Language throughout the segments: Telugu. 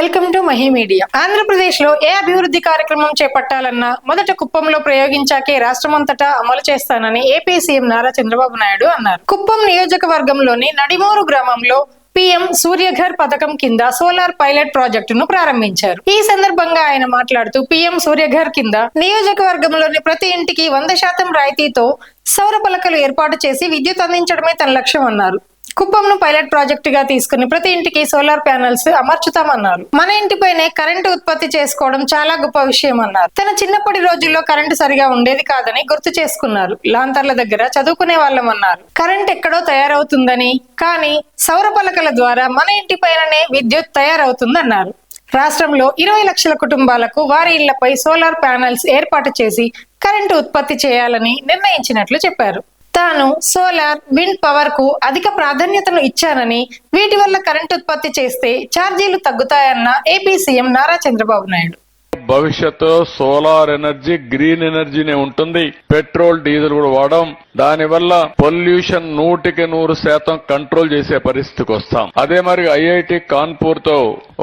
Welcome to Mahi media. Andhra Pradesh లో ఏ అభివృద్ధి కార్యక్రమం చేపట్టాలన్నా మొదట కుప్పంలో ప్రయోగించాకే రాష్ట్రమంతటా అమలు చేస్తానని ఏపీ సీఎం నారా చంద్రబాబు నాయుడు అన్నారు. కుప్పం నియోజకవర్గంలోని నడిమూరు గ్రామంలో పీఎం సూర్యఘర్ పథకం కింద సోలార్ పైలట్ ప్రాజెక్టును ప్రారంభించారు. ఈ సందర్భంగా ఆయన మాట్లాడుతూ పీఎం సూర్యఘర్ కింద నియోజకవర్గంలోని ప్రతి ఇంటికి 100% రాయితీతో సౌర పలకలు ఏర్పాటు చేసి విద్యుత్ అందించడమే తన లక్ష్యం అన్నారు. కుప్పంను పైలట్ ప్రాజెక్ట్ గా తీసుకుని ప్రతి ఇంటికి సోలార్ ప్యానెల్స్ అమర్చుతామన్నారు. మన ఇంటిపైనే కరెంటు ఉత్పత్తి చేసుకోవడం చాలా గొప్ప విషయం అన్నారు. తన చిన్నప్పటి రోజుల్లో కరెంటు సరిగా ఉండేది కాదని గుర్తు చేసుకున్నారు. లాంతర్ల దగ్గర చదువుకునే వాళ్ళమన్నారు. కరెంట్ ఎక్కడో తయారవుతుందని, కానీ సౌర పలకల ద్వారా మన ఇంటిపైననే విద్యుత్ తయారవుతుందన్నారు. రాష్ట్రంలో 20 లక్షల కుటుంబాలకు వారి ఇళ్లపై సోలార్ ప్యానెల్స్ ఏర్పాటు చేసి కరెంటు ఉత్పత్తి చేయాలని నిర్ణయించినట్లు చెప్పారు. తాను సోలార్, విండ్ పవర్ కు అధిక ప్రాధాన్యతను ఇచ్చానని, వీటి వల్ల కరెంటు ఉత్పత్తి చేస్తే ఛార్జీలు తగ్గుతాయన్న ఏపీ సీఎం నారా చంద్రబాబు నాయుడు. భవిష్యత్తు సోలార్ ఎనర్జీ, గ్రీన్ ఎనర్జీనే ఉంటుంది. పెట్రోల్, డీజిల్ కూడా వాడడం. దానివల్ల పొల్యూషన్ 100% కంట్రోల్ చేసే పరిస్థితికి వస్తాం. అదే మరి ఐఐటి కాన్పూర్ తో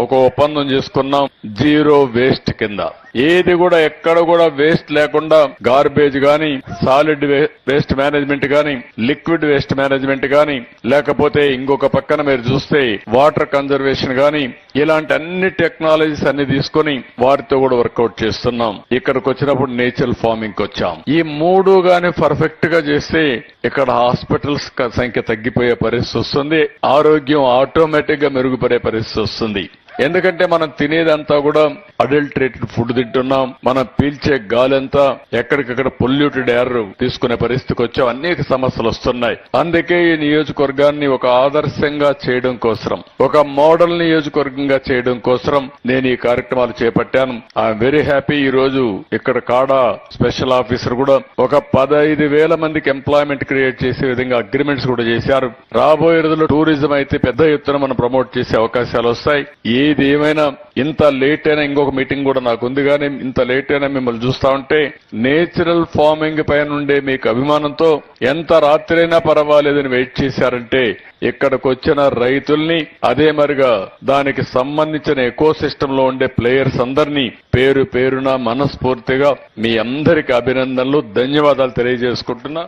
ఒక ఒప్పందం చేసుకున్నాం. జీరో వేస్ట్ కింద ఏది కూడా ఎక్కడ కూడా వేస్ట్ లేకుండా గార్బేజ్ గాని, సాలిడ్ వేస్ట్ మేనేజ్మెంట్ గాని, లిక్విడ్ వేస్ట్ మేనేజ్మెంట్ గాని, లేకపోతే ఇంకొక పక్కన మీరు చూస్తే వాటర్ కన్జర్వేషన్ గాని, ఇలాంటి అన్ని టెక్నాలజీస్ అన్ని తీసుకుని వారితో కూడా వర్కౌట్ చేస్తున్నాం. ఇక్కడికి వచ్చినప్పుడు నేచురల్ ఫార్మింగ్ కి వచ్చాం. ఈ మూడు గాని పర్ఫెక్ట్ గా చేస్తే ఇక్కడ హాస్పిటల్స్ సంఖ్య తగ్గిపోయే పరిస్థితి వస్తుంది. ఆరోగ్యం ఆటోమేటిక్ గా మెరుగుపడే పరిస్థితి వస్తుంది. ఎందుకంటే మనం తినేదంతా కూడా అడల్టరేటెడ్ ఫుడ్ తింటున్నాం. మనం పీల్చే గాలి అంతా ఎక్కడికక్కడ పొల్యూటెడ్ ఎయిర్ తీసుకునే పరిస్థితికి వచ్చాం. అనేక సమస్యలు వస్తున్నాయి. అందుకే ఈ నియోజకవర్గాన్ని ఒక ఆదర్శంగా చేయడం కోసం, ఒక మోడల్ నియోజకవర్గంగా చేయడం కోసం నేను ఈ కార్యక్రమాలు చేపట్టాను. I'm very happy. ఈ రోజు ఇక్కడ కాడా స్పెషల్ ఆఫీసర్ కూడా ఒక 15,000 మందికి ఎంప్లాయ్మెంట్ క్రియేట్ చేసే విధంగా అగ్రిమెంట్స్ కూడా చేశారు. రాబోయే రోజుల్లో టూరిజం అయితే పెద్ద ఎత్తున మనం ప్రమోట్ చేసే అవకాశాలు వస్తాయి. ఏది ఏమైనా ఇంత లేట్ అయినా ఇంకొక మీటింగ్ కూడా నాకు ఉంది, కానీ ఇంత లేట్ అయినా మిమ్మల్ని చూస్తా ఉంటే నేచురల్ ఫార్మింగ్ పైన ఉండే మీకు అభిమానంతో ఎంత రాత్రైనా పర్వాలేదని వెయిట్ చేశారంటే ఇక్కడికి వచ్చిన రైతుల్ని, అదే మరిగా దానికి సంబంధించిన ఎకో సిస్టమ్ లో ఉండే ప్లేయర్స్ అందరినీ పేరు పేరున మనస్ఫూర్తిగా మీ అందరికి అభినందనలు, ధన్యవాదాలు తెలియజేసుకుంటున్నా.